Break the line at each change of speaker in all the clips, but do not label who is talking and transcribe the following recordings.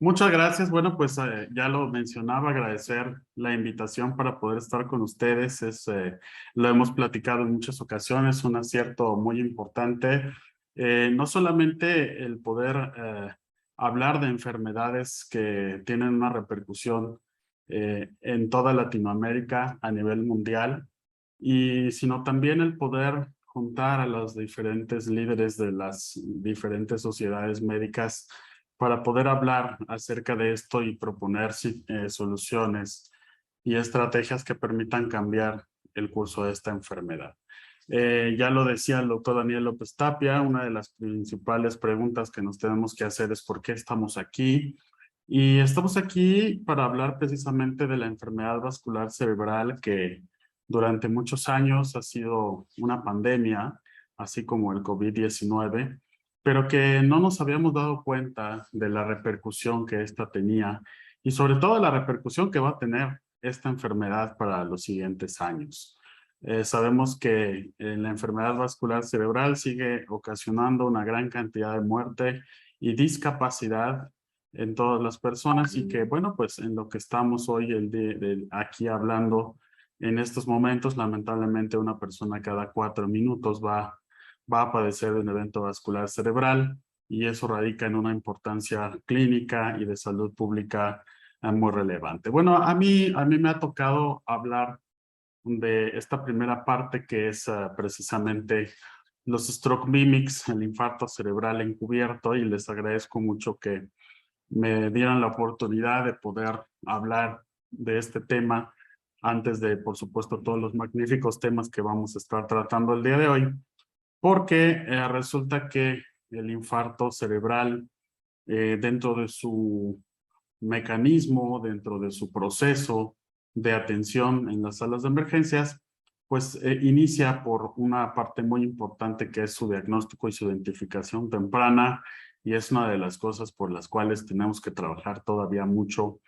Muchas gracias. Bueno, pues ya lo mencionaba, agradecer la invitación para poder estar con ustedes. Lo hemos platicado en muchas ocasiones, un acierto muy importante. No solamente el poder hablar de enfermedades que tienen una repercusión en toda Latinoamérica a nivel mundial, sino también el poder juntar a los diferentes líderes de las diferentes sociedades médicas para poder hablar acerca de esto y proponer soluciones y estrategias que permitan cambiar el curso de esta enfermedad. Ya lo decía el doctor Daniel López Tapia, una de las principales preguntas que nos tenemos que hacer es ¿por qué estamos aquí? Y estamos aquí para hablar precisamente de la enfermedad vascular cerebral que durante muchos años ha sido una pandemia, así como el COVID-19, pero que no nos habíamos dado cuenta de la repercusión que esta tenía y sobre todo la repercusión que va a tener esta enfermedad para los siguientes años. Sabemos que la enfermedad vascular cerebral sigue ocasionando una gran cantidad de muerte y discapacidad en todas las personas y que, bueno, pues en lo que estamos hoy aquí hablando en estos momentos, lamentablemente una persona cada 4 minutos va a padecer de un evento vascular cerebral y eso radica en una importancia clínica y de salud pública muy relevante. Bueno, a mí me ha tocado hablar de esta primera parte que es precisamente los stroke mimics, el infarto cerebral encubierto, y les agradezco mucho que me dieran la oportunidad de poder hablar de este tema antes de, por supuesto, todos los magníficos temas que vamos a estar tratando el día de hoy, porque resulta que el infarto cerebral, dentro de su mecanismo, dentro de su proceso de atención en las salas de emergencias, pues inicia por una parte muy importante que es su diagnóstico y su identificación temprana, y es una de las cosas por las cuales tenemos que trabajar todavía mucho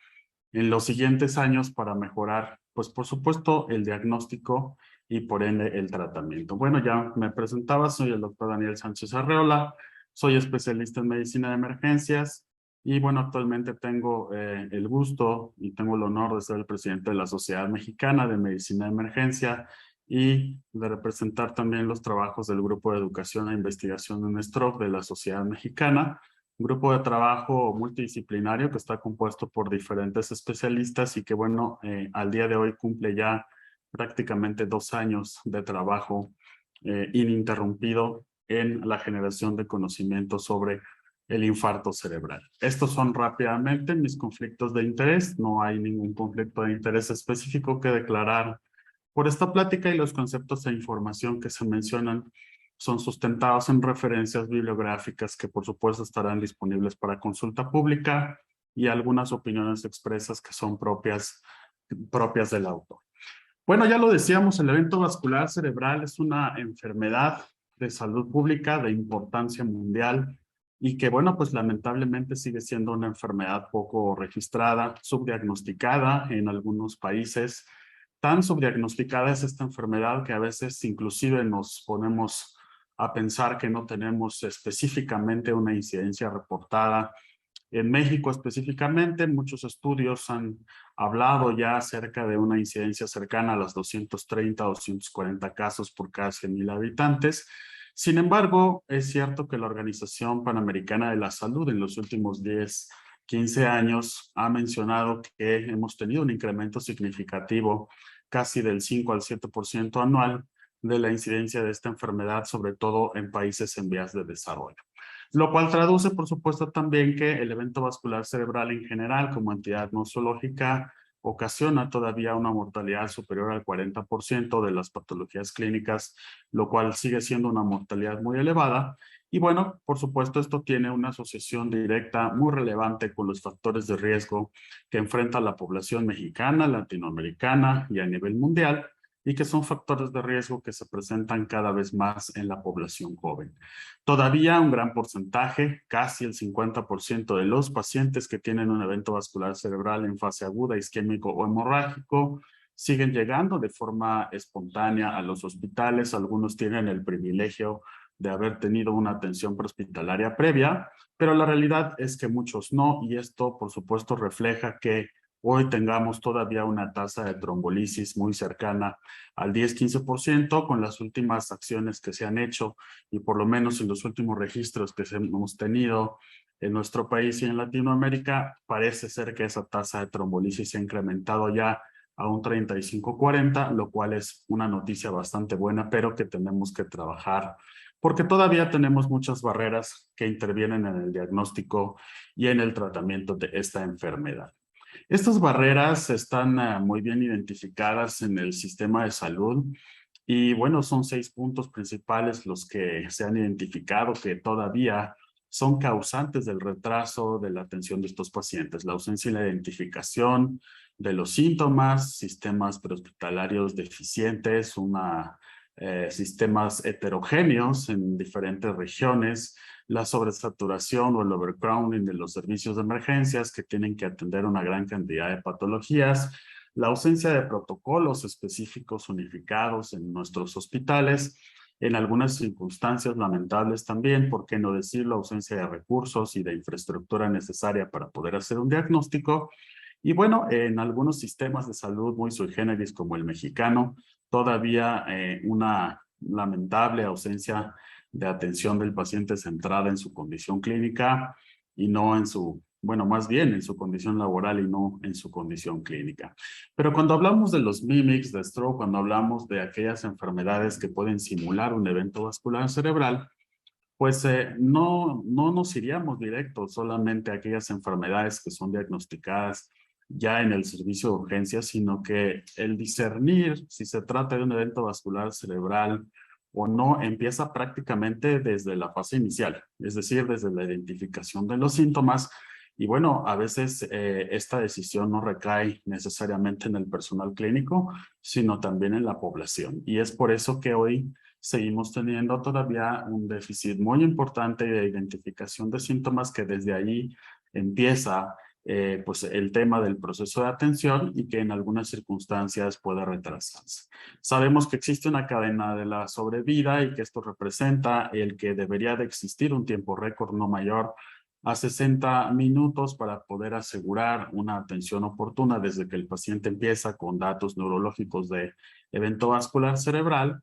en los siguientes años para mejorar, pues por supuesto, el diagnóstico y por ende el tratamiento. Bueno, ya me presentaba, soy el doctor Daniel Sánchez Arreola, soy especialista en medicina de emergencias y bueno, actualmente tengo el gusto y tengo el honor de ser el presidente de la Sociedad Mexicana de Medicina de Emergencia y de representar también los trabajos del Grupo de Educación e Investigación en Stroke de la Sociedad Mexicana, un grupo de trabajo multidisciplinario que está compuesto por diferentes especialistas y que, bueno, al día de hoy cumple ya prácticamente 2 años de trabajo ininterrumpido en la generación de conocimiento sobre el infarto cerebral. Estos son rápidamente mis conflictos de interés. No hay ningún conflicto de interés específico que declarar por esta plática y los conceptos e información que se mencionan son sustentados en referencias bibliográficas que por supuesto estarán disponibles para consulta pública y algunas opiniones expresas que son propias del autor. Bueno, ya lo decíamos, el evento vascular cerebral es una enfermedad de salud pública de importancia mundial y que, bueno, pues lamentablemente sigue siendo una enfermedad poco registrada, subdiagnosticada en algunos países. Tan subdiagnosticada es esta enfermedad que a veces inclusive nos ponemos a pensar que no tenemos específicamente una incidencia reportada. En México específicamente, muchos estudios han hablado ya acerca de una incidencia cercana a los 230 o 240 casos por cada 100,000 habitantes. Sin embargo, es cierto que la Organización Panamericana de la Salud en los últimos 10, 15 años ha mencionado que hemos tenido un incremento significativo, casi del 5 al 7% anual, de la incidencia de esta enfermedad, sobre todo en países en vías de desarrollo. Lo cual traduce, por supuesto, también que el evento vascular cerebral en general, como entidad nosológica, ocasiona todavía una mortalidad superior al 40% de las patologías clínicas, lo cual sigue siendo una mortalidad muy elevada. Y bueno, por supuesto, esto tiene una asociación directa muy relevante con los factores de riesgo que enfrenta la población mexicana, latinoamericana y a nivel mundial, y que son factores de riesgo que se presentan cada vez más en la población joven. Todavía un gran porcentaje, casi el 50% de los pacientes que tienen un evento vascular cerebral en fase aguda, isquémico o hemorrágico, siguen llegando de forma espontánea a los hospitales. Algunos tienen el privilegio de haber tenido una atención prehospitalaria previa, pero la realidad es que muchos no, y esto por supuesto refleja que hoy tengamos todavía una tasa de trombolisis muy cercana al 10-15% con las últimas acciones que se han hecho y por lo menos en los últimos registros que hemos tenido en nuestro país y en Latinoamérica, parece ser que esa tasa de trombolisis se ha incrementado ya a un 35-40, lo cual es una noticia bastante buena, pero que tenemos que trabajar porque todavía tenemos muchas barreras que intervienen en el diagnóstico y en el tratamiento de esta enfermedad. Estas barreras están muy bien identificadas en el sistema de salud y bueno, son 6 puntos principales los que se han identificado que todavía son causantes del retraso de la atención de estos pacientes. La ausencia y la identificación de los síntomas, sistemas prehospitalarios deficientes, sistemas heterogéneos en diferentes regiones, la sobresaturación o el overcrowding de los servicios de emergencias que tienen que atender una gran cantidad de patologías, la ausencia de protocolos específicos unificados en nuestros hospitales, en algunas circunstancias lamentables también, por qué no decirlo, ausencia de recursos y de infraestructura necesaria para poder hacer un diagnóstico. Y bueno, en algunos sistemas de salud muy sui generis como el mexicano, todavía una lamentable ausencia de atención del paciente centrada en su condición clínica y no en su, bueno, más bien en su condición laboral y no en su condición clínica. Pero cuando hablamos de los mimics de stroke, cuando hablamos de aquellas enfermedades que pueden simular un evento vascular cerebral, pues no nos iríamos directo solamente a aquellas enfermedades que son diagnosticadas ya en el servicio de urgencias, sino que el discernir si se trata de un evento vascular cerebral o no empieza prácticamente desde la fase inicial, es decir, desde la identificación de los síntomas. Y bueno, a veces esta decisión no recae necesariamente en el personal clínico, sino también en la población. Y es por eso que hoy seguimos teniendo todavía un déficit muy importante de identificación de síntomas que desde ahí empieza pues el tema del proceso de atención y que en algunas circunstancias puede retrasarse. Sabemos que existe una cadena de la sobrevida y que esto representa el que debería de existir un tiempo récord no mayor a 60 minutos para poder asegurar una atención oportuna desde que el paciente empieza con datos neurológicos de evento vascular cerebral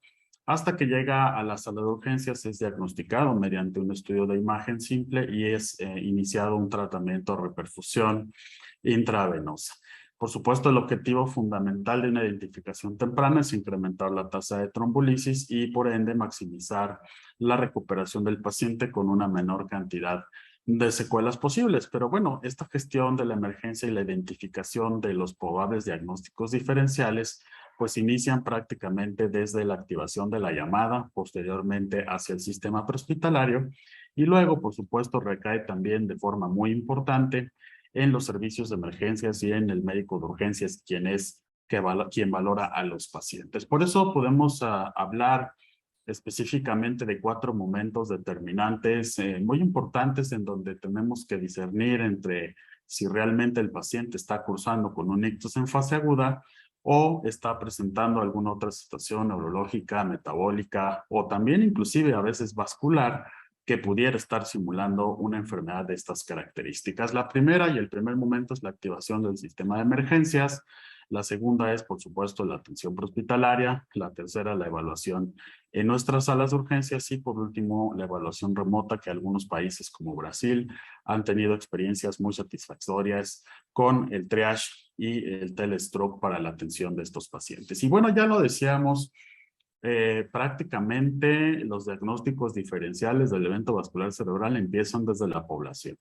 hasta que llega a la sala de urgencias, es diagnosticado mediante un estudio de imagen simple y es iniciado un tratamiento de reperfusión intravenosa. Por supuesto, el objetivo fundamental de una identificación temprana es incrementar la tasa de trombolisis y por ende maximizar la recuperación del paciente con una menor cantidad de secuelas posibles. Pero bueno, esta gestión de la emergencia y la identificación de los probables diagnósticos diferenciales pues inician prácticamente desde la activación de la llamada, posteriormente hacia el sistema prehospitalario y luego, por supuesto, recae también de forma muy importante en los servicios de emergencias y en el médico de urgencias, quien valora a los pacientes. Por eso podemos hablar específicamente de 4 momentos determinantes muy importantes en donde tenemos que discernir entre si realmente el paciente está cursando con un ictus en fase aguda o está presentando alguna otra situación neurológica, metabólica o también inclusive a veces vascular que pudiera estar simulando una enfermedad de estas características. La primera y el primer momento es la activación del sistema de emergencias. La segunda es, por supuesto, la atención prehospitalaria. La tercera, la evaluación en nuestras salas de urgencias. Y por último, la evaluación remota que algunos países como Brasil han tenido experiencias muy satisfactorias con el triage y el telestroke para la atención de estos pacientes. Y bueno, ya lo decíamos, prácticamente los diagnósticos diferenciales del evento vascular cerebral empiezan desde la población.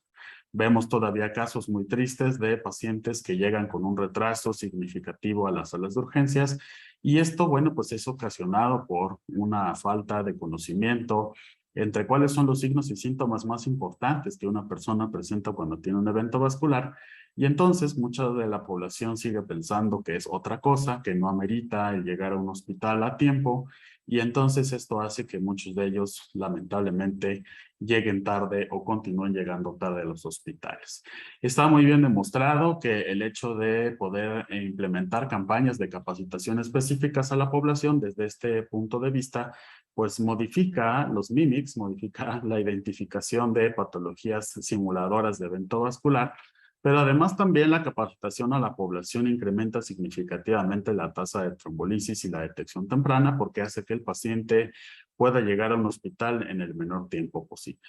Vemos todavía casos muy tristes de pacientes que llegan con un retraso significativo a las salas de urgencias y esto, bueno, pues es ocasionado por una falta de conocimiento entre cuáles son los signos y síntomas más importantes que una persona presenta cuando tiene un evento vascular y entonces mucha de la población sigue pensando que es otra cosa, que no amerita el llegar a un hospital a tiempo y entonces esto hace que muchos de ellos lamentablemente lleguen tarde o continúen llegando tarde a los hospitales. Está muy bien demostrado que el hecho de poder implementar campañas de capacitación específicas a la población desde este punto de vista, pues modifica los mimics, modifica la identificación de patologías simuladoras de evento vascular, pero además también la capacitación a la población incrementa significativamente la tasa de trombolisis y la detección temprana porque hace que el paciente pueda llegar a un hospital en el menor tiempo posible.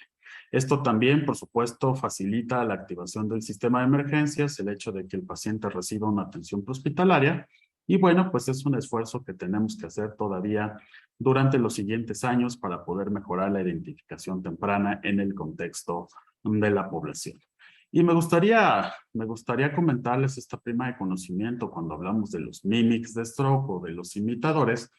Esto también, por supuesto, facilita la activación del sistema de emergencias, el hecho de que el paciente reciba una atención prehospitalaria. Y bueno, pues es un esfuerzo que tenemos que hacer todavía durante los siguientes años para poder mejorar la identificación temprana en el contexto de la población. Y me gustaría comentarles esta prima de conocimiento cuando hablamos de los mimics de stroke o de los imitadores,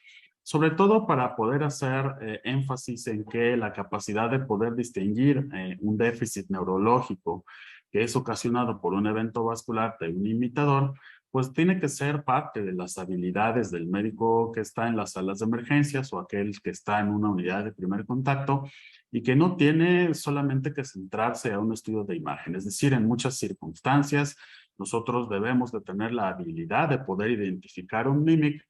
sobre todo para poder hacer énfasis en que la capacidad de poder distinguir un déficit neurológico que es ocasionado por un evento vascular de un imitador, pues tiene que ser parte de las habilidades del médico que está en las salas de emergencias o aquel que está en una unidad de primer contacto y que no tiene solamente que centrarse a un estudio de imagen. Es decir, en muchas circunstancias nosotros debemos de tener la habilidad de poder identificar un mimic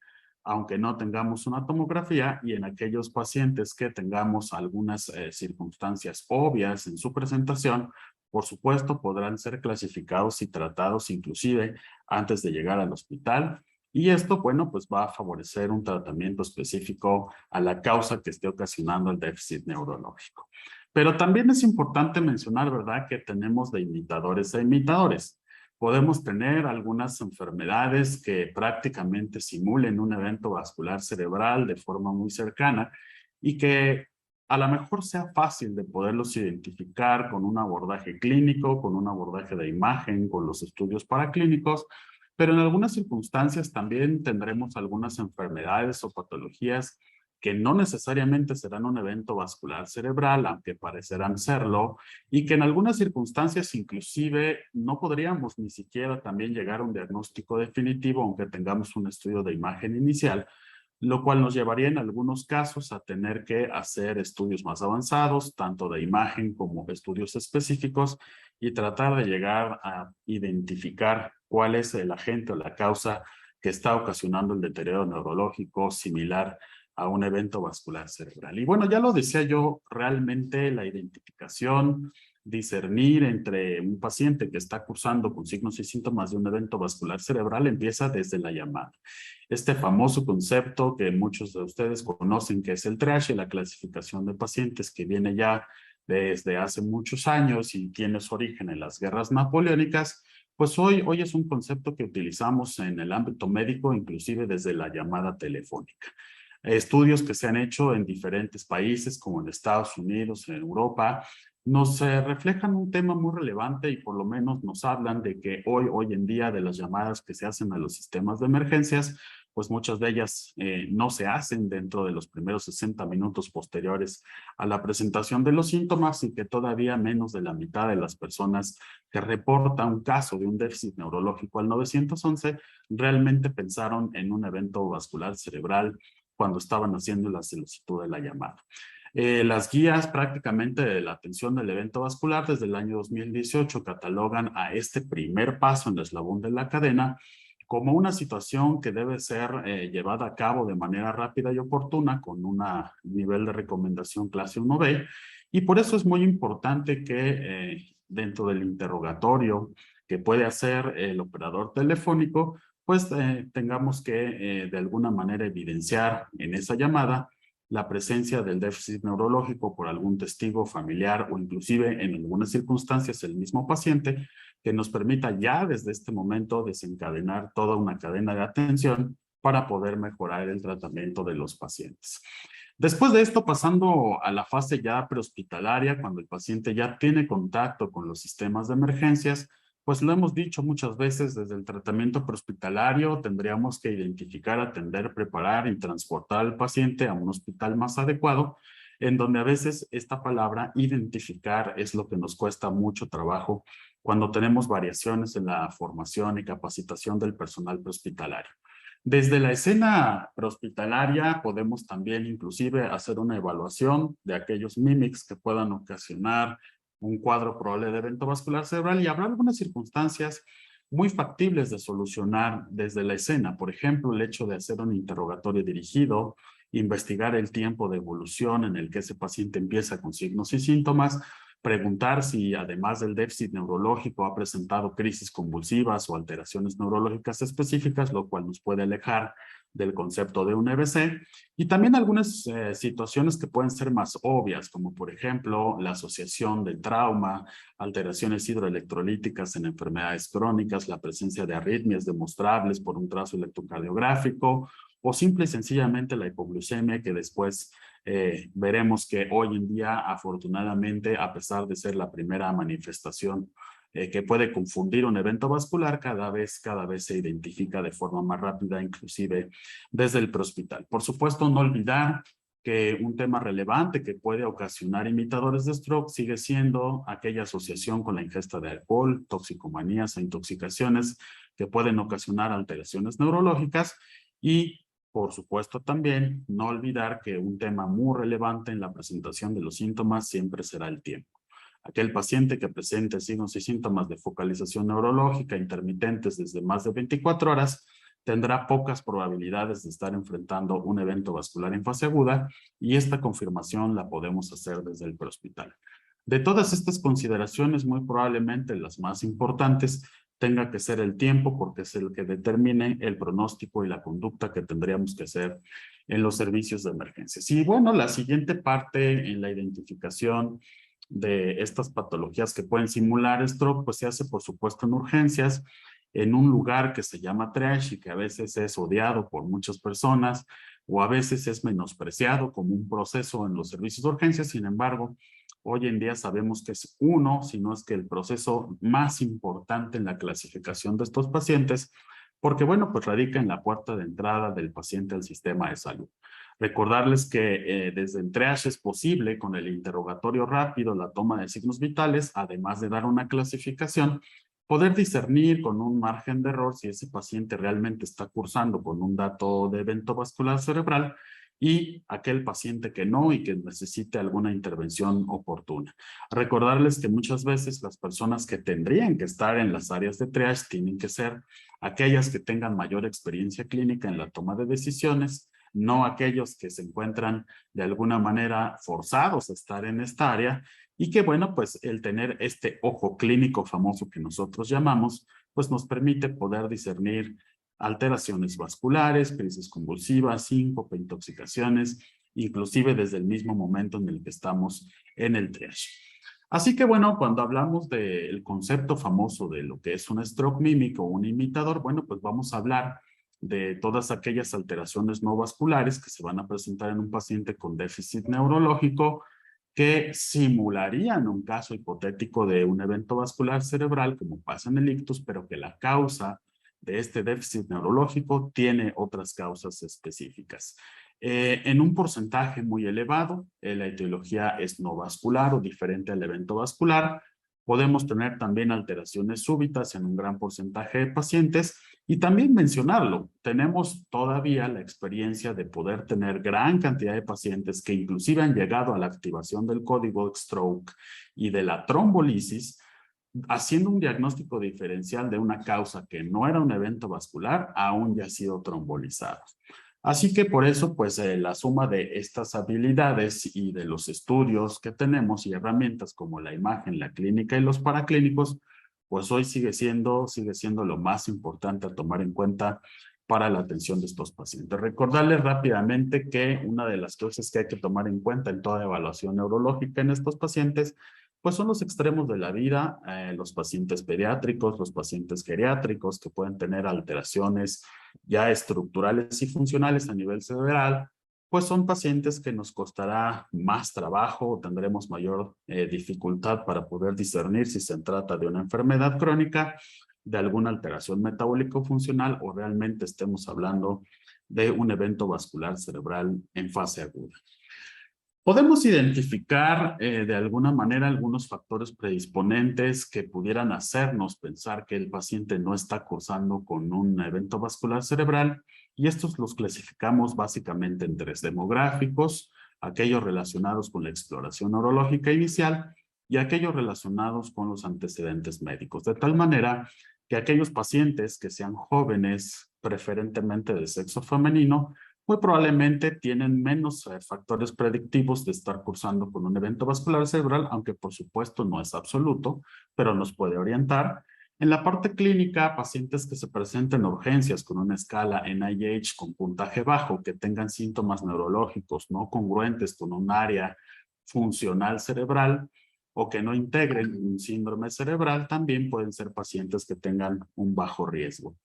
aunque no tengamos una tomografía, y en aquellos pacientes que tengamos algunas circunstancias obvias en su presentación, por supuesto podrán ser clasificados y tratados inclusive antes de llegar al hospital. Y esto, bueno, pues va a favorecer un tratamiento específico a la causa que esté ocasionando el déficit neurológico. Pero también es importante mencionar, ¿verdad?, que tenemos de imitadores a imitadores. Podemos tener algunas enfermedades que prácticamente simulen un evento vascular cerebral de forma muy cercana y que a lo mejor sea fácil de poderlos identificar con un abordaje clínico, con un abordaje de imagen, con los estudios paraclínicos, pero en algunas circunstancias también tendremos algunas enfermedades o patologías que no necesariamente serán un evento vascular cerebral, aunque parecerán serlo, y que en algunas circunstancias inclusive no podríamos ni siquiera también llegar a un diagnóstico definitivo, aunque tengamos un estudio de imagen inicial, lo cual nos llevaría en algunos casos a tener que hacer estudios más avanzados, tanto de imagen como estudios específicos, y tratar de llegar a identificar cuál es el agente o la causa que está ocasionando el deterioro neurológico similar a un evento vascular cerebral. Y bueno, ya lo decía yo, realmente la identificación, discernir entre un paciente que está cursando con signos y síntomas de un evento vascular cerebral empieza desde la llamada. Este famoso concepto que muchos de ustedes conocen, que es el triage, la clasificación de pacientes, que viene ya desde hace muchos años y tiene su origen en las guerras napoleónicas, pues hoy es un concepto que utilizamos en el ámbito médico, inclusive desde la llamada telefónica. Estudios que se han hecho en diferentes países, como en Estados Unidos, en Europa, nos reflejan un tema muy relevante y por lo menos nos hablan de que hoy en día de las llamadas que se hacen a los sistemas de emergencias, pues muchas de ellas no se hacen dentro de los primeros 60 minutos posteriores a la presentación de los síntomas y que todavía menos de la mitad de las personas que reportan un caso de un déficit neurológico al 911 realmente pensaron en un evento vascular cerebral cuando estaban haciendo la solicitud de la llamada. Las guías prácticamente de la atención del evento vascular desde el año 2018 catalogan a este primer paso en el eslabón de la cadena como una situación que debe ser llevada a cabo de manera rápida y oportuna con un nivel de recomendación clase 1B, y por eso es muy importante que dentro del interrogatorio que puede hacer el operador telefónico, pues tengamos que de alguna manera evidenciar en esa llamada la presencia del déficit neurológico por algún testigo familiar o inclusive en algunas circunstancias el mismo paciente, que nos permita ya desde este momento desencadenar toda una cadena de atención para poder mejorar el tratamiento de los pacientes. Después de esto, pasando a la fase ya prehospitalaria, cuando el paciente ya tiene contacto con los sistemas de emergencias, pues lo hemos dicho muchas veces, desde el tratamiento prehospitalario tendríamos que identificar, atender, preparar y transportar al paciente a un hospital más adecuado, en donde a veces esta palabra identificar es lo que nos cuesta mucho trabajo cuando tenemos variaciones en la formación y capacitación del personal prehospitalario. Desde la escena prehospitalaria podemos también inclusive hacer una evaluación de aquellos mimics que puedan ocasionar un cuadro probable de evento vascular cerebral y habrá algunas circunstancias muy factibles de solucionar desde la escena. Por ejemplo, el hecho de hacer un interrogatorio dirigido, investigar el tiempo de evolución en el que ese paciente empieza con signos y síntomas, preguntar si además del déficit neurológico ha presentado crisis convulsivas o alteraciones neurológicas específicas, lo cual nos puede alejar del concepto de un EBC, y también algunas situaciones que pueden ser más obvias, como por ejemplo la asociación del trauma, alteraciones hidroelectrolíticas en enfermedades crónicas, la presencia de arritmias demostrables por un trazo electrocardiográfico, o simple y sencillamente la hipoglucemia que después veremos que hoy en día, afortunadamente, a pesar de ser la primera manifestación que puede confundir un evento vascular, cada vez se identifica de forma más rápida, inclusive desde el prehospital. Por supuesto, no olvidar que un tema relevante que puede ocasionar imitadores de stroke sigue siendo aquella asociación con la ingesta de alcohol, toxicomanías e intoxicaciones que pueden ocasionar alteraciones neurológicas y por supuesto, también no olvidar que un tema muy relevante en la presentación de los síntomas siempre será el tiempo. Aquel paciente que presente signos y síntomas de focalización neurológica intermitentes desde más de 24 horas tendrá pocas probabilidades de estar enfrentando un evento vascular en fase aguda y esta confirmación la podemos hacer desde el prehospital. De todas estas consideraciones, muy probablemente las más importantes tenga que ser el tiempo porque es el que determine el pronóstico y la conducta que tendríamos que hacer en los servicios de emergencias. Y bueno, la siguiente parte en la identificación de estas patologías que pueden simular stroke, pues se hace por supuesto en urgencias, en un lugar que se llama triage y que a veces es odiado por muchas personas o a veces es menospreciado como un proceso en los servicios de urgencias. Sin embargo, hoy en día sabemos que es uno, si no es que el proceso más importante en la clasificación de estos pacientes, porque bueno, pues radica en la puerta de entrada del paciente al sistema de salud. Recordarles que desde el triage es posible, con el interrogatorio rápido, la toma de signos vitales, además de dar una clasificación, poder discernir con un margen de error si ese paciente realmente está cursando con un dato de evento vascular cerebral y aquel paciente que no y que necesite alguna intervención oportuna. Recordarles que muchas veces las personas que tendrían que estar en las áreas de triage tienen que ser aquellas que tengan mayor experiencia clínica en la toma de decisiones, no aquellos que se encuentran de alguna manera forzados a estar en esta área y que bueno, pues el tener este ojo clínico famoso que nosotros llamamos, pues nos permite poder discernir alteraciones vasculares, crisis convulsivas, síncope, intoxicaciones, inclusive desde el mismo momento en el que estamos en el triage. Así que bueno, cuando hablamos del concepto famoso de lo que es un stroke mímico o un imitador, bueno, pues vamos a hablar de todas aquellas alteraciones no vasculares que se van a presentar en un paciente con déficit neurológico que simularían un caso hipotético de un evento vascular cerebral como pasa en el ictus, pero que la causa de este déficit neurológico tiene otras causas específicas. En un porcentaje muy elevado, la etiología es no vascular o diferente al evento vascular. Podemos tener también alteraciones súbitas en un gran porcentaje de pacientes y también mencionarlo, tenemos todavía la experiencia de poder tener gran cantidad de pacientes que inclusive han llegado a la activación del código stroke y de la trombolisis, haciendo un diagnóstico diferencial de una causa que no era un evento vascular, aún ya ha sido trombolizado. Así que por eso, pues la suma de estas habilidades y de los estudios que tenemos y herramientas como la imagen, la clínica y los paraclínicos, pues hoy sigue siendo lo más importante a tomar en cuenta para la atención de estos pacientes. Recordarles rápidamente que una de las cosas que hay que tomar en cuenta en toda evaluación neurológica en estos pacientes pues son los extremos de la vida, los pacientes pediátricos, los pacientes geriátricos que pueden tener alteraciones ya estructurales y funcionales a nivel cerebral, pues son pacientes que nos costará más trabajo o tendremos mayor dificultad para poder discernir si se trata de una enfermedad crónica, de alguna alteración metabólico-funcional o realmente estemos hablando de un evento vascular cerebral en fase aguda. Podemos identificar de alguna manera algunos factores predisponentes que pudieran hacernos pensar que el paciente no está cursando con un evento vascular cerebral, y estos los clasificamos básicamente en tres demográficos: aquellos relacionados con la exploración neurológica inicial y aquellos relacionados con los antecedentes médicos, de tal manera que aquellos pacientes que sean jóvenes, preferentemente de sexo femenino, muy probablemente tienen menos factores predictivos de estar cursando con un evento vascular cerebral, aunque por supuesto no es absoluto, pero nos puede orientar. En la parte clínica, pacientes que se presenten en urgencias con una escala NIH con puntaje bajo, que tengan síntomas neurológicos no congruentes con un área funcional cerebral o que no integren un síndrome cerebral, también pueden ser pacientes que tengan un bajo riesgo.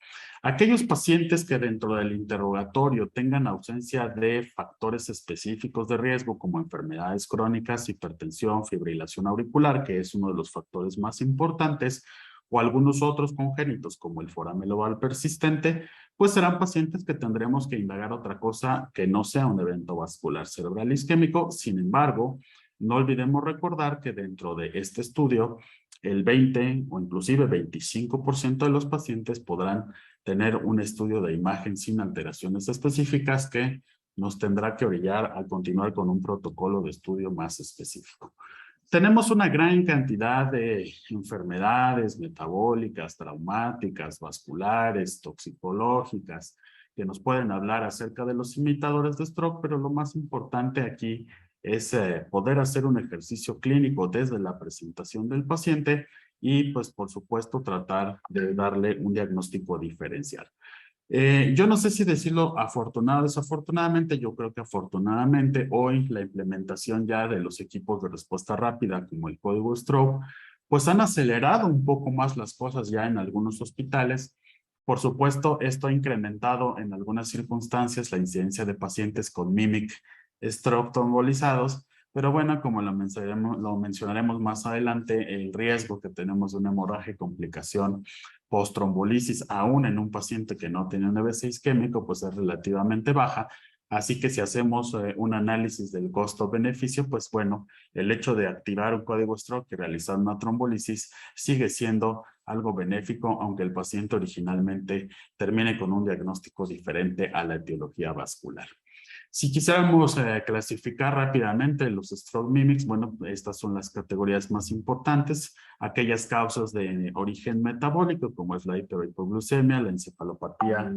Aquellos pacientes que dentro del interrogatorio tengan ausencia de factores específicos de riesgo como enfermedades crónicas, hipertensión, fibrilación auricular, que es uno de los factores más importantes, o algunos otros congénitos como el foramen lobar persistente, pues serán pacientes que tendremos que indagar otra cosa que no sea un evento vascular cerebral isquémico. Sin embargo, no olvidemos recordar que dentro de este estudio, el 20 o inclusive 25% de los pacientes podrán tener un estudio de imagen sin alteraciones específicas que nos tendrá que orillar a continuar con un protocolo de estudio más específico. Tenemos una gran cantidad de enfermedades metabólicas, traumáticas, vasculares, toxicológicas, que nos pueden hablar acerca de los imitadores de stroke, pero lo más importante aquí es poder hacer un ejercicio clínico desde la presentación del paciente y, pues, por supuesto, tratar de darle un diagnóstico diferencial. Yo no sé si decirlo afortunado o desafortunadamente. Yo creo que afortunadamente hoy la implementación ya de los equipos de respuesta rápida como el código Stroke, pues han acelerado un poco más las cosas ya en algunos hospitales. Por supuesto, esto ha incrementado en algunas circunstancias la incidencia de pacientes con mimic stroke trombolizados, pero bueno, como lo mencionaremos más adelante, el riesgo que tenemos de una hemorragia y complicación post-trombolisis, aún en un paciente que no tiene un EVC isquémico, pues es relativamente baja. Así que si hacemos un análisis del costo-beneficio, pues bueno, el hecho de activar un código stroke y realizar una trombolisis sigue siendo algo benéfico, aunque el paciente originalmente termine con un diagnóstico diferente a la etiología vascular. Si quisiéramos clasificar rápidamente los stroke mimics, bueno, estas son las categorías más importantes: aquellas causas de origen metabólico, como es la hiperhipoglucemia, la encefalopatía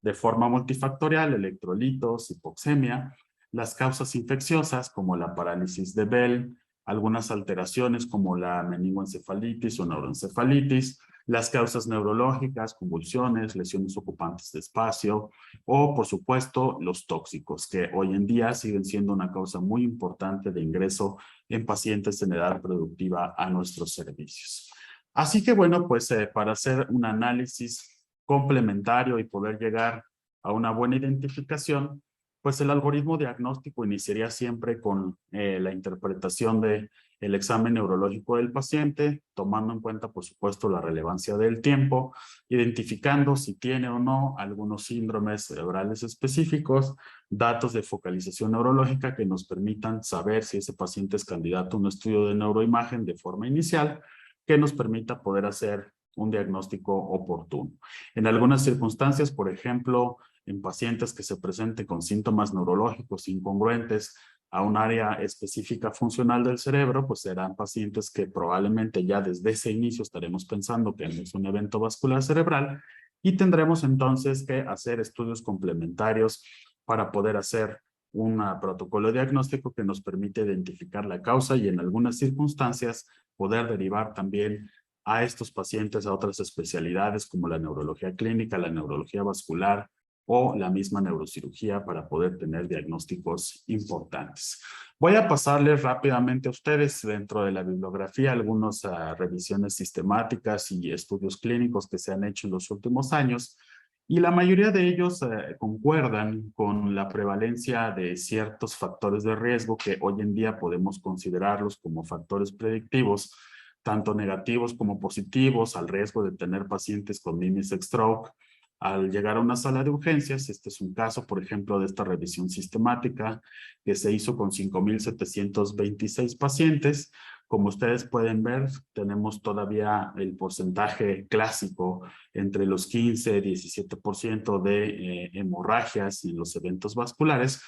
de forma multifactorial, electrolitos, hipoxemia; las causas infecciosas, como la parálisis de Bell; algunas alteraciones como la meningoencefalitis o neuroencefalitis; las causas neurológicas, convulsiones, lesiones ocupantes de espacio; o, por supuesto, los tóxicos, que hoy en día siguen siendo una causa muy importante de ingreso en pacientes en edad productiva a nuestros servicios. Así que bueno, pues para hacer un análisis complementario y poder llegar a una buena identificación, pues el algoritmo diagnóstico iniciaría siempre con la interpretación de el examen neurológico del paciente, tomando en cuenta, por supuesto, la relevancia del tiempo, identificando si tiene o no algunos síndromes cerebrales específicos, datos de focalización neurológica que nos permitan saber si ese paciente es candidato a un estudio de neuroimagen de forma inicial, que nos permita poder hacer un diagnóstico oportuno. En algunas circunstancias, por ejemplo, en pacientes que se presenten con síntomas neurológicos incongruentes a un área específica funcional del cerebro, pues serán pacientes que probablemente ya desde ese inicio estaremos pensando que es un evento vascular cerebral, y tendremos entonces que hacer estudios complementarios para poder hacer un protocolo diagnóstico que nos permite identificar la causa y en algunas circunstancias poder derivar también a estos pacientes a otras especialidades como la neurología clínica, la neurología vascular o la misma neurocirugía para poder tener diagnósticos importantes. Voy a pasarles rápidamente a ustedes dentro de la bibliografía algunas revisiones sistemáticas y estudios clínicos que se han hecho en los últimos años, y la mayoría de ellos concuerdan con la prevalencia de ciertos factores de riesgo que hoy en día podemos considerarlos como factores predictivos, tanto negativos como positivos, al riesgo de tener pacientes con mimic stroke, Al llegar a una sala de urgencias, este es un caso, por ejemplo, de esta revisión sistemática que se hizo con 5,726 pacientes. Como ustedes pueden ver, tenemos todavía el porcentaje clásico entre los 15 y 17% de hemorragias en los eventos vasculares.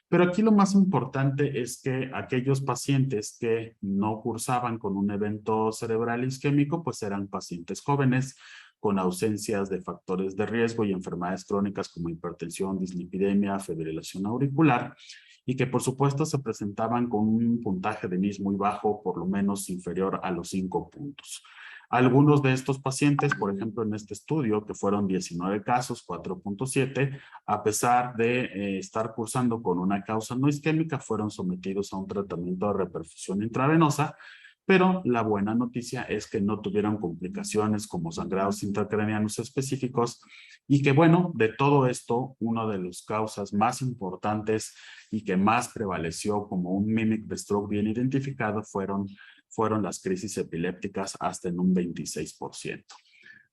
Pero aquí lo más importante es que aquellos pacientes que no cursaban con un evento cerebral isquémico, pues eran pacientes jóvenes con ausencias de factores de riesgo y enfermedades crónicas como hipertensión, dislipidemia, fibrilación auricular, y que por supuesto se presentaban con un puntaje de NIS muy bajo, por lo menos inferior a los 5 puntos. Algunos de estos pacientes, por ejemplo, en este estudio, que fueron 19 casos, 4.7, a pesar de estar cursando con una causa no isquémica, fueron sometidos a un tratamiento de reperfusión intravenosa, pero la buena noticia es que no tuvieron complicaciones como sangrados intracraneanos específicos y que, bueno, de todo esto, una de las causas más importantes y que más prevaleció como un mimic de stroke bien identificado fueron las crisis epilépticas hasta en un 26%.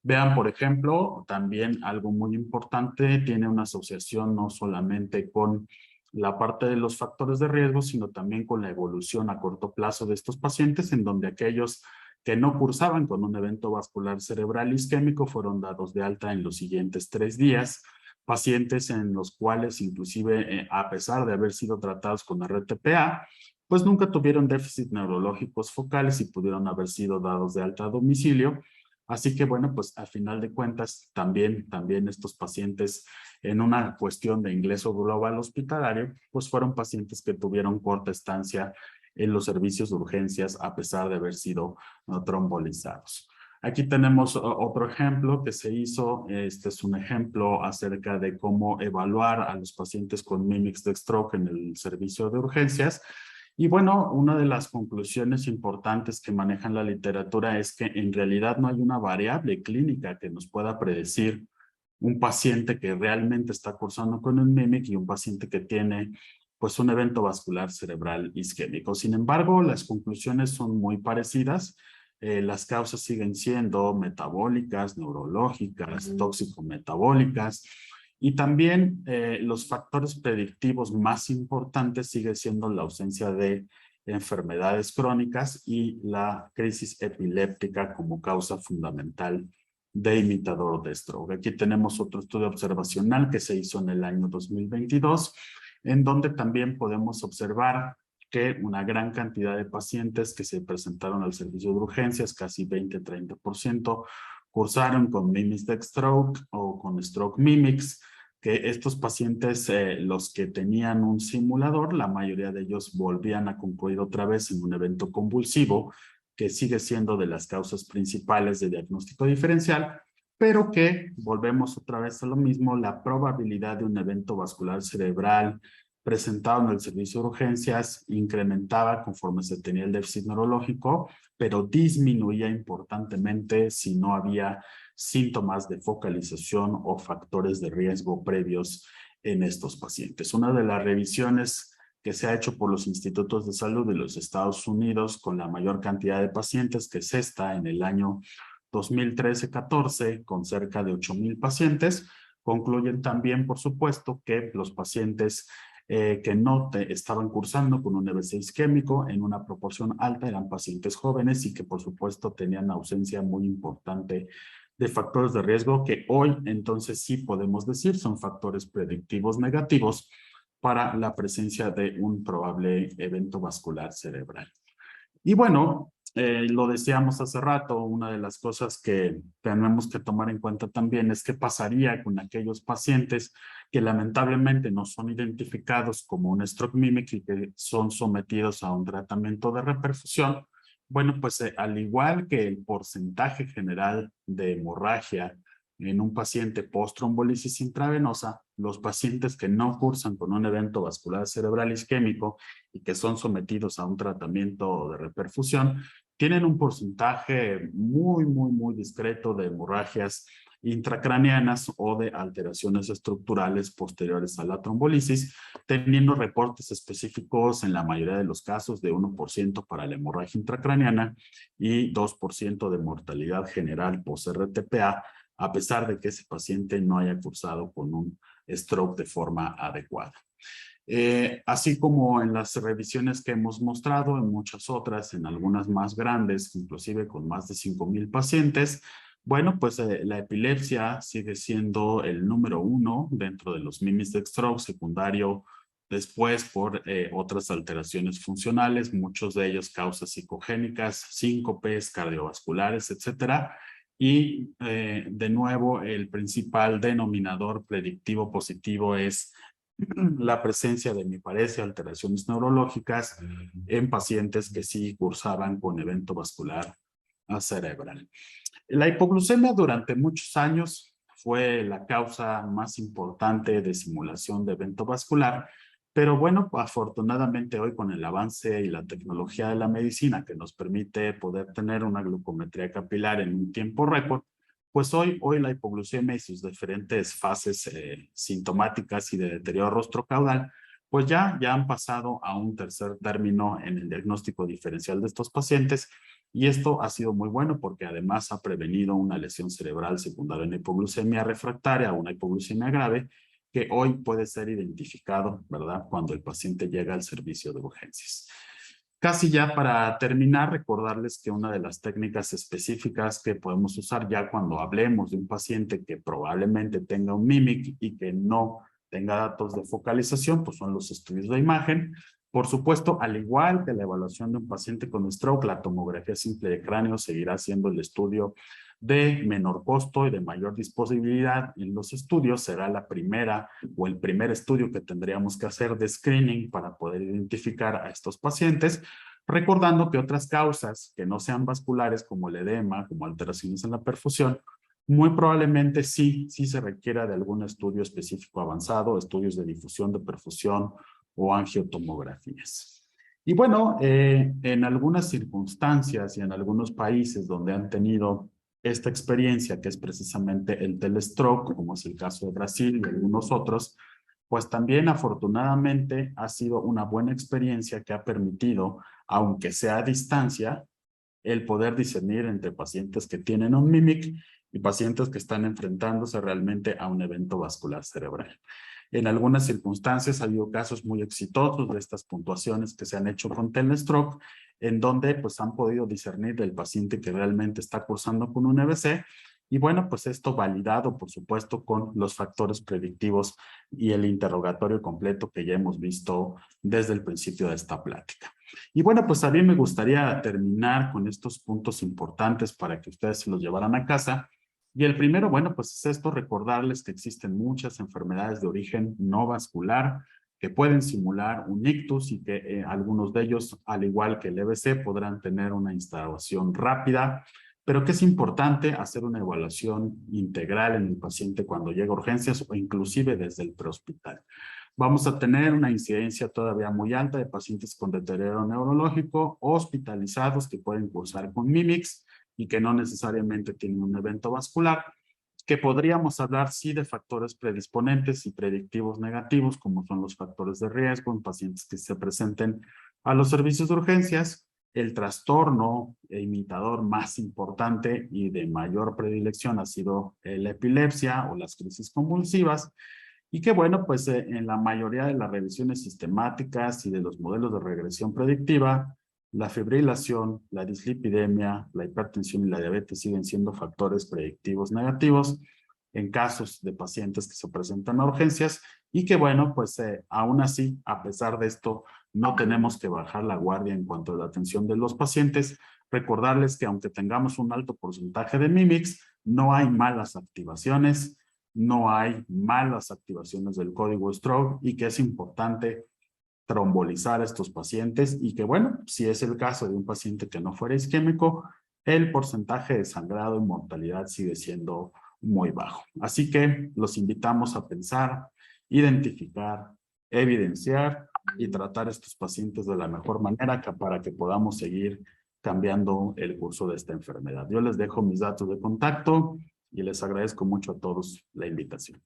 Vean, por ejemplo, también algo muy importante, tiene una asociación no solamente con la parte de los factores de riesgo, sino también con la evolución a corto plazo de estos pacientes, en donde aquellos que no cursaban con un evento vascular cerebral isquémico fueron dados de alta en los siguientes 3 días, pacientes en los cuales inclusive a pesar de haber sido tratados con RTPA, pues nunca tuvieron déficit neurológicos focales y pudieron haber sido dados de alta a domicilio. Así que bueno, pues al final de cuentas también estos pacientes en una cuestión de ingreso global hospitalario, pues fueron pacientes que tuvieron corta estancia en los servicios de urgencias a pesar de haber sido trombolizados. Aquí tenemos otro ejemplo que se hizo. Este es un ejemplo acerca de cómo evaluar a los pacientes con mimics de stroke en el servicio de urgencias. Y bueno, una de las conclusiones importantes que manejan la literatura es que en realidad no hay una variable clínica que nos pueda predecir un paciente que realmente está cursando con un mimic y un paciente que tiene pues un evento vascular cerebral isquémico. Sin embargo, las conclusiones son muy parecidas. Las causas siguen siendo metabólicas, neurológicas, tóxico-metabólicas. Y también los factores predictivos más importantes sigue siendo la ausencia de enfermedades crónicas y la crisis epiléptica como causa fundamental de imitador de stroke. Aquí tenemos otro estudio observacional que se hizo en el año 2022, en donde también podemos observar que una gran cantidad de pacientes que se presentaron al servicio de urgencias, casi 20-30%, cursaron con mimics de stroke o con stroke mimics, que estos pacientes, los que tenían un simulador, la mayoría de ellos volvían a concluir otra vez en un evento convulsivo, que sigue siendo de las causas principales de diagnóstico diferencial, pero que volvemos otra vez a lo mismo, la probabilidad de un evento vascular cerebral presentado en el servicio de urgencias incrementaba conforme se tenía el déficit neurológico, pero disminuía importantemente si no había síntomas de focalización o factores de riesgo previos en estos pacientes. Una de las revisiones que se ha hecho por los institutos de salud de los Estados Unidos con la mayor cantidad de pacientes, que es esta en el año 2013-14, con cerca de 8,000 pacientes, concluyen también, por supuesto, que los pacientes que no estaban cursando con un EBC isquémico en una proporción alta eran pacientes jóvenes y que por supuesto tenían ausencia muy importante de factores de riesgo que hoy entonces sí podemos decir son factores predictivos negativos para la presencia de un probable evento vascular cerebral. Y bueno, lo decíamos hace rato, una de las cosas que tenemos que tomar en cuenta también es qué pasaría con aquellos pacientes que lamentablemente no son identificados como un stroke mimic y que son sometidos a un tratamiento de reperfusión. Bueno, pues al igual que el porcentaje general de hemorragia en un paciente post-trombolisis intravenosa, los pacientes que no cursan con un evento vascular cerebral isquémico y que son sometidos a un tratamiento de reperfusión, tienen un porcentaje muy discreto de hemorragias intracraneanas o de alteraciones estructurales posteriores a la trombolisis, teniendo reportes específicos en la mayoría de los casos de 1% para la hemorragia intracraneana y 2% de mortalidad general post-RTPA a pesar de que ese paciente no haya cursado con un stroke de forma adecuada. Así como en las revisiones que hemos mostrado, en muchas otras, en algunas más grandes, inclusive con más de 5,000 pacientes, bueno, pues la epilepsia sigue siendo el número 1 dentro de los MIMIs de stroke secundario, después por otras alteraciones funcionales, muchos de ellos causas psicogénicas, síncopes, cardiovasculares, etcétera. Y de nuevo, el principal denominador predictivo positivo es la presencia de hemiparesia, alteraciones neurológicas en pacientes que sí cursaban con evento vascular cerebral. La hipoglucemia durante muchos años fue la causa más importante de simulación de evento vascular, pero bueno, afortunadamente hoy con el avance y la tecnología de la medicina que nos permite poder tener una glucometría capilar en un tiempo récord, pues hoy la hipoglucemia y sus diferentes fases sintomáticas y de deterioro rostrocaudal, pues ya han pasado a un tercer término en el diagnóstico diferencial de estos pacientes, y esto ha sido muy bueno porque además ha prevenido una lesión cerebral secundaria en hipoglucemia refractaria o una hipoglucemia grave que hoy puede ser identificado, ¿verdad?, cuando el paciente llega al servicio de urgencias. Casi ya para terminar, recordarles que una de las técnicas específicas que podemos usar ya cuando hablemos de un paciente que probablemente tenga un MIMIC y que no tenga datos de focalización, pues son los estudios de imagen. Por supuesto, al igual que la evaluación de un paciente con stroke, la tomografía simple de cráneo seguirá siendo el estudio de menor costo y de mayor disponibilidad en los estudios. Será la primera o el primer estudio que tendríamos que hacer de screening para poder identificar a estos pacientes, recordando que otras causas que no sean vasculares como el edema, como alteraciones en la perfusión, muy probablemente sí se requiera de algún estudio específico avanzado, estudios de difusión de perfusión o angiotomografías. Y bueno, en algunas circunstancias y en algunos países donde han tenido esta experiencia, que es precisamente el telestroke, como es el caso de Brasil y algunos otros, pues también afortunadamente ha sido una buena experiencia que ha permitido, aunque sea a distancia, el poder discernir entre pacientes que tienen un MIMIC y pacientes que están enfrentándose realmente a un evento vascular cerebral. En algunas circunstancias ha habido casos muy exitosos de estas puntuaciones que se han hecho con telestroke, en donde pues han podido discernir del paciente que realmente está cursando con un EBC. Y bueno, pues esto validado, por supuesto, con los factores predictivos y el interrogatorio completo que ya hemos visto desde el principio de esta plática. Y bueno, pues a mí me gustaría terminar con estos puntos importantes para que ustedes se los llevaran a casa. Y el primero, bueno, pues es esto, recordarles que existen muchas enfermedades de origen no vascular que pueden simular un ictus y que algunos de ellos, al igual que el EBC, podrán tener una instalación rápida, pero que es importante hacer una evaluación integral en el paciente cuando llega a urgencias o inclusive desde el prehospital. Vamos a tener una incidencia todavía muy alta de pacientes con deterioro neurológico hospitalizados que pueden cursar con MIMICs y que no necesariamente tienen un evento vascular, que podríamos hablar sí de factores predisponentes y predictivos negativos, como son los factores de riesgo en pacientes que se presenten a los servicios de urgencias. El trastorno imitador más importante y de mayor predilección ha sido la epilepsia o las crisis convulsivas, y que bueno, pues en la mayoría de las revisiones sistemáticas y de los modelos de regresión predictiva, la fibrilación, la dislipidemia, la hipertensión y la diabetes siguen siendo factores predictivos negativos en casos de pacientes que se presentan a urgencias, y que bueno, pues aún así, a pesar de esto, no tenemos que bajar la guardia en cuanto a la atención de los pacientes. Recordarles que aunque tengamos un alto porcentaje de MIMICs, no hay malas activaciones, no hay malas activaciones del código stroke, y que es importante trombolizar a estos pacientes, y que bueno, si es el caso de un paciente que no fuera isquémico, el porcentaje de sangrado y mortalidad sigue siendo muy bajo. Así que los invitamos a pensar, identificar, evidenciar y tratar a estos pacientes de la mejor manera para que podamos seguir cambiando el curso de esta enfermedad. Yo les dejo mis datos de contacto y les agradezco mucho a todos la invitación.